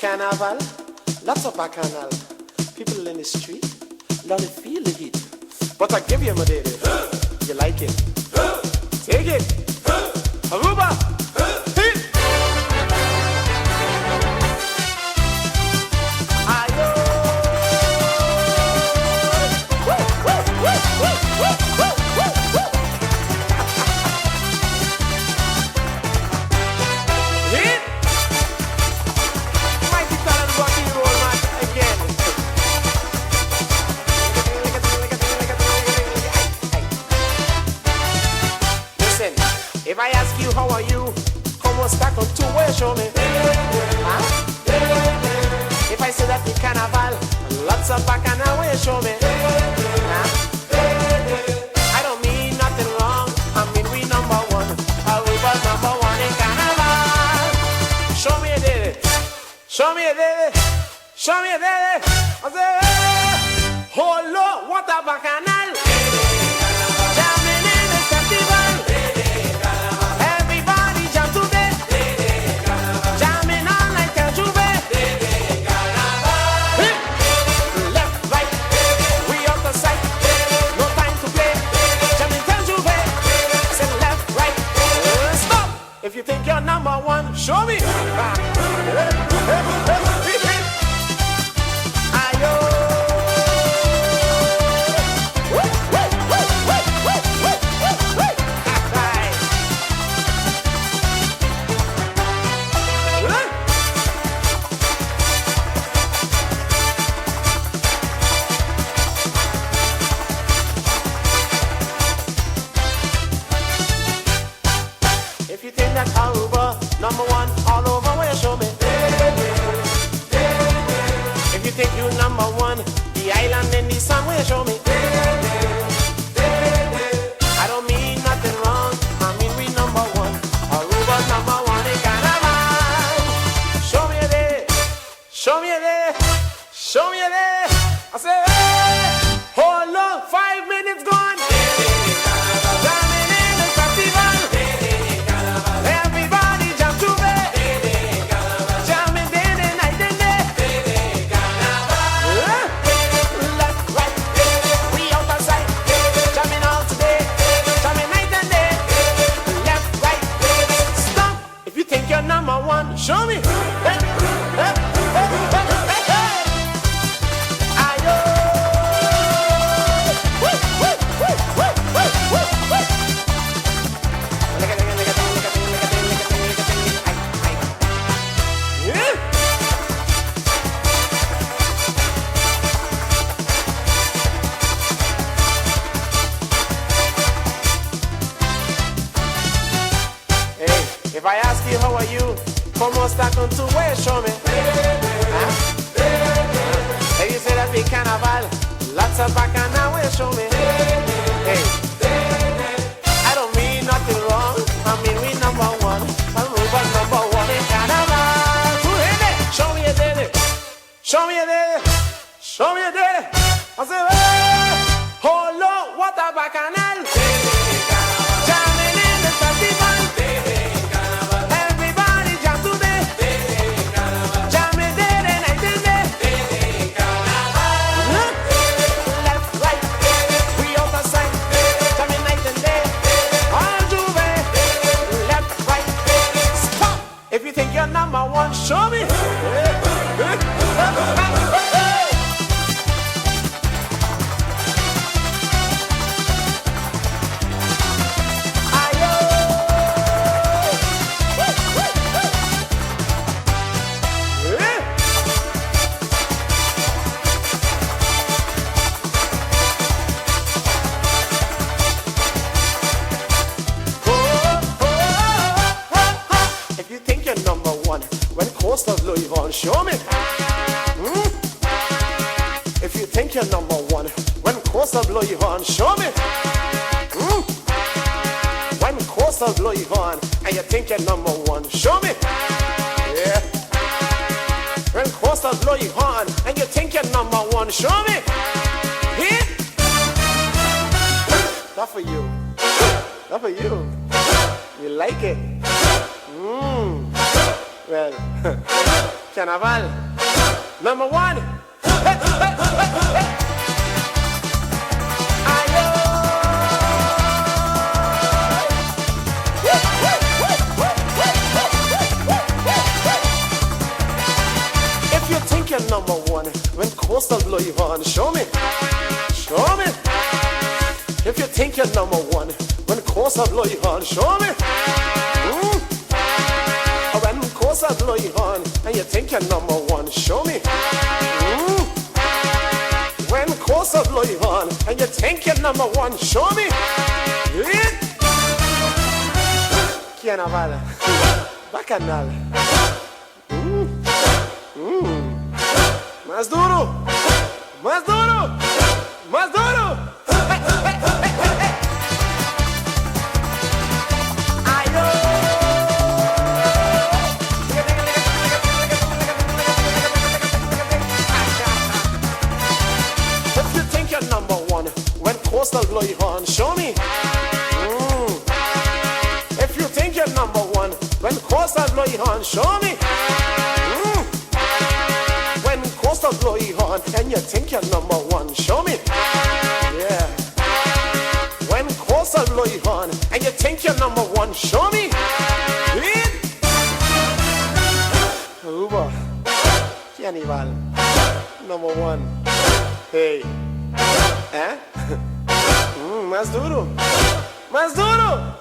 carnival, lots of bacchanal. People in the street, let it feel the heat. But I give you my Dede, you like it. Take it, Aruba, hit. If I ask you how are you, como está con tu way, show me. Huh? If I say that the carnival, lots of bacchanal way, show me. Huh? I don't mean nothing wrong, I mean we number one. Aruba's number one in carnival. Show me a Dede, show me a Dede, show me a Dede. I say, hey, oh Lord, what a bacchanal. Jamming in the festival. If you think you're number one, show me. Number one all over, where show me. If you think you number one, the island in the sun, where show me. I don't mean nothing wrong, I mean we number one. Aruba's number one in carnival. Show me a Dede, show me a Dede, show me a Dede. I say, hey, hold on, 5 minutes gone. Show me. Hey, hey, hey, hey, hey, hey. Ayo. Woo, woo, woo, woo, woo, woo, woo. Yeah. Hey, if I ask you how are you, como está con tu way, show me. Huh? Hey, you say that big carnival, lots of bacchanal way, show me. Hey, I don't mean nothing wrong, I mean we number one. Aruba's number one in carnival. Show me a Dede, show me a Dede, show me a Dede. I say, hey, oh Lord, what a bacchanal. Jamming in the festival. If you think you're number one, show me. Show me. If you think you're number one, when coastal blow you on, show me. When coastal blow you on, and you think you're number one, show me. Yeah. When coastal blow you on, and you think you're number one, show me. Here. Not for you. Not for you. You like it. Well. carnaval. Number one. Hey, hey, hey, hey. If you think you're number one, when coastal blow you on, show me. Show me. If you think you're number one, when coastal blow you on, show me. When coastal blow you on, and you think you're number one, show me. When coastal blow you on, and you think you're number one, show me. Carnaval, bacanal. Más duro, más duro, más duro. If you think you're number one, when coastal blow you on, show me. If you think you're number one, when coastal blow you on, show me. When coastal blow you on, and you think you're number one, show me. Yeah. When coastal blow you on, and you think you're number one, show me. Uber, carnival, number one. Hey. Eh? Más duro. Más duro.